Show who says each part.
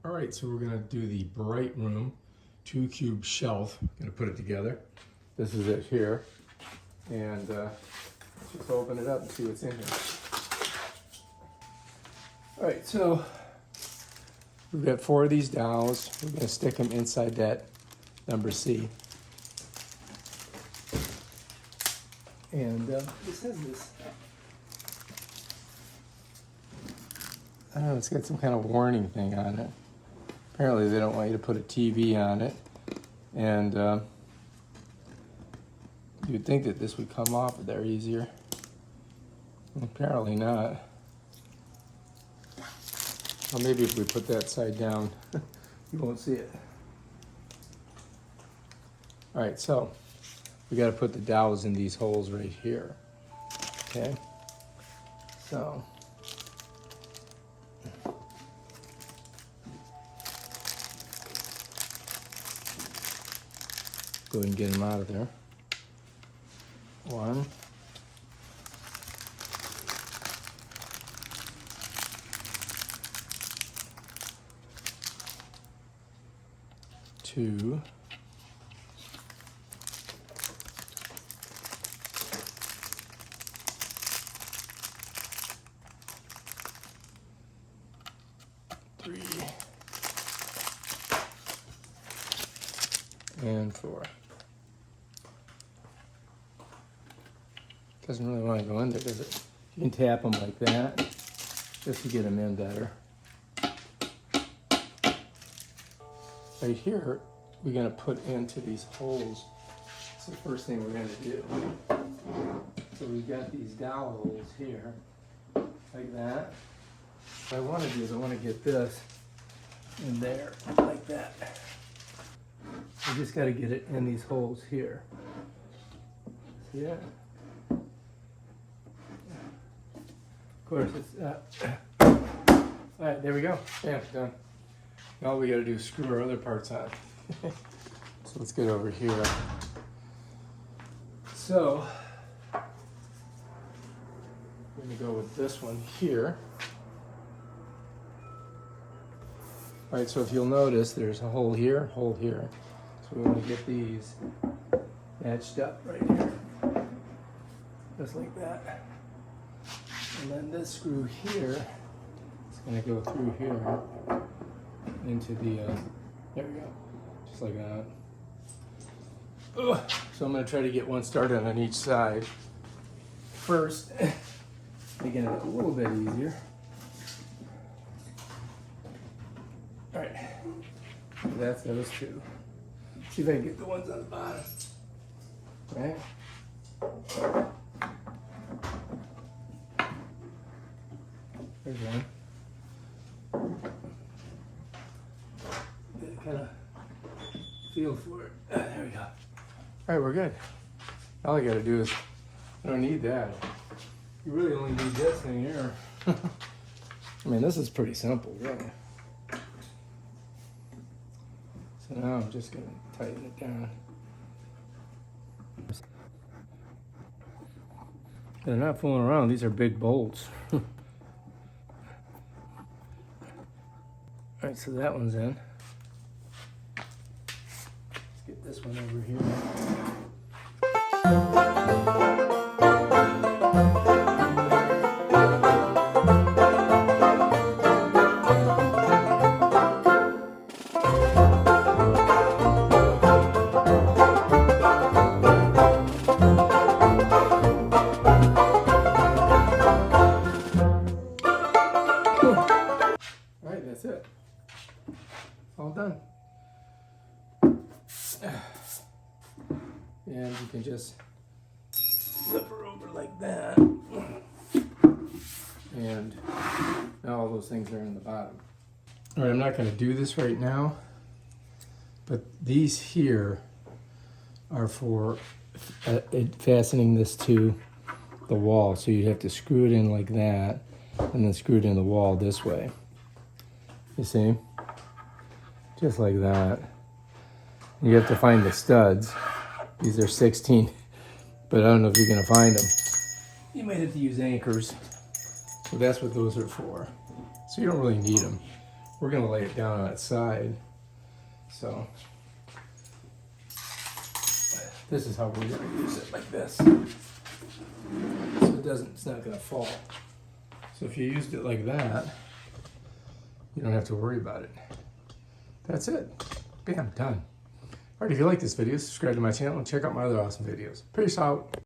Speaker 1: All right, so we're gonna do the Brightroom 2-cube shelf. Gonna put it together. This is it here. And just open it up and see what's in here. All right, so we've got 4 of these dowels. We're gonna stick them inside that number C. And this has this, I don't know, it's got some kind of warning thing on it. Apparently they don't want you to put a TV on it. And you'd think that this would come off of there easier. Apparently not. Well, maybe if we put that side down, you won't see it. All right, so we got to put the dowels in these holes right here. Okay, so go ahead and get them out of there. 1, 2, 3, and 4. Doesn't really want to go in there, does it? You can tap them like that, just to get them in better. Right here, we're going to put into these holes. That's the first thing we're going to do. So we've got these dowel holes here, like that. What I want to do is I want to get this in there, like that. I just got to get it in these holes here. See that? Of course, it's all right, there we go. Yeah, done. Now all we got to do is screw our other parts on. So let's get over here. So I'm going to go with this one here. All right, so if you'll notice, there's a hole here, hole here. So we want to get these matched up right here, just like that. And then this screw here is going to go through here into the, there we go, just like that. Ugh. So I'm going to try to get one started on each side. First, making it a little bit easier. All right, so that's those 2. See if I can get the ones on the bottom. Right? There's one. Kind of feel for it. There we go. All right, we're good. All I got to do is, I don't need that. You really only need this thing here. I mean, this is pretty simple, really. So now I'm just going to tighten it down. They're not fooling around. These are big bolts. All right, so that one's in. Let's get this one over here. Alright, that's it. All done. And you can just flip her over like that. And now all those things are in the bottom. Alright, I'm not going to do this right now, but these here are for fastening this to the wall. So you have to screw it in like that and then screw it in the wall this way. You see? Just like that. You have to find the studs. These are 16, but I don't know if you're gonna find them. You might have to use anchors. So that's what those are for. So you don't really need them. we're gonna lay it down on its side. So this is how we're gonna use it, like this. So it's not gonna fall. So if you used it like that, you don't have to worry about it. That's it. Bam, done. All right, if you like this video, subscribe to my channel and check out my other awesome videos. Peace out.